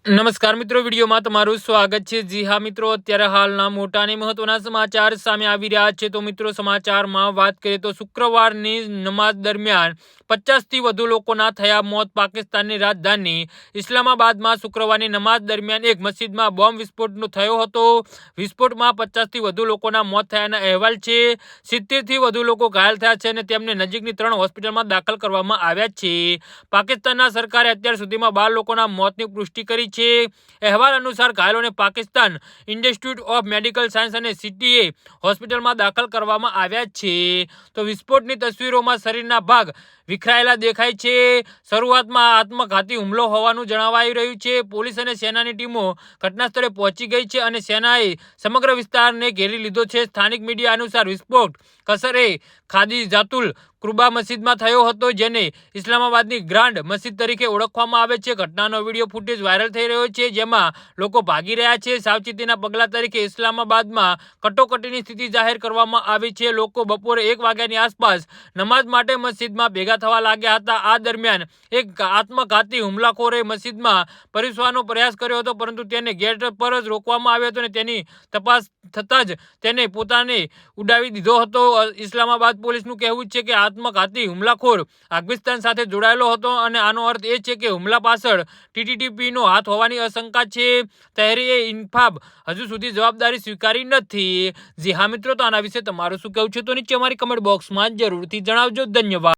નમસ્કાર મિત્રો, વિડીયોમાં તમારું સ્વાગત છે। જી હા મિત્રો, અત્યારે હાલના મોટા અને મહત્વના સમાચાર સામે આવી રહ્યા છે। તો મિત્રો, સમાચારમાં વાત કરીએ તો શુક્રવારની નમાઝ દરમિયાન 50થી વધુ લોકોના થયા મોત। પાકિસ્તાનની રાજધાની ઇસ્લામાબાદમાં શુક્રવારની નમાઝ દરમિયાન એક મસ્જિદમાં બોમ્બ વિસ્ફોટ થયો હતો। વિસ્ફોટમાં 50થી વધુ લોકોના મોત થયાના અહેવાલ છે। 70થી વધુ લોકો ઘાયલ થયા છે અને તેમને નજીકની 3 હોસ્પિટલમાં દાખલ કરવામાં આવ્યા છે। પાકિસ્તાનના સરકારે અત્યાર સુધીમાં 12 લોકોના મોતની પુષ્ટિ કરી છે। અહેવાલ અનુસાર ઘાયલોને Pakistan Institute of Medical Science અને સીટીએ હોસ્પિટલમાં દાખલ કરવામાં આવ્યા છે। તો વિસ્ફોટની તસવીરોમાં શરીરના ભાગ વિખરાયેલા દેખાય છે। શરૂઆતમાં આત્મઘાતી હુમલો હોવાનું જણાવાઈ રહ્યું છે। પોલીસ અને સેનાની ટીમો ઘટના સ્થળે પહોંચી ગઈ છે અને સેનાએ સમગ્ર વિસ્તારને ઘેરી લીધો છે। સ્થાનિક મીડિયા અનુસાર વિસ્ફોટ કસરે ખાદીજાતુલ કુરબા મસ્જિદમાં થયો હતો, જેને ઇસ્લામાબાદની ગ્રાન્ડ મસ્જિદ તરીકે ઓળખવામાં આવે છે। ઘટનાનો વિડીયો ફૂટેજ વાયરલ થઈ રહ્યો છે, જેમાં લોકો ભાગી રહ્યા છે। સાવચેતીના પગલા તરીકે ઇસ્લામાબાદમાં કટોકટીની સ્થિતિ જાહેર કરવામાં આવી છે। લોકો બપોરે 1 વાગ્યાની આસપાસ નમાઝ માટે મસ્જિદમાં ભેગા થવા લાગ્યા હતા। આ દરમિયાન એક આત્મઘાતી હુમલાખોરે મસ્જિદમાં પ્રવેશવાનો પ્રયાસ કર્યો હતો, પરંતુ તેને ગેટ પર જ રોકવામાં આવ્યો હતો અને તેની તપાસ થતાં જ તેને પોતાને ઉડાવી દીધો હતો। ઇસ્લામાબાદ પોલીસનું કહેવું છે કે આત્મઘાતી હુમલાખોર પાકિસ્તાન સાથે જોડાયેલો હતો અને આનો અર્થ એ છે કે હુમલા પાછળ ટીટીપીનો હાથ હોવાની આશંકા છે। તહેરીર-એ-ઇન્સાફ હજુ સુધી જવાબદારી સ્વીકારી નથી। જી હા મિત્રો, તો આના વિશે તમારું શું કહેવું છે તો નીચે અમારી કમેન્ટ બોક્સમાં જરૂરથી જણાવજો। ધન્યવાદ।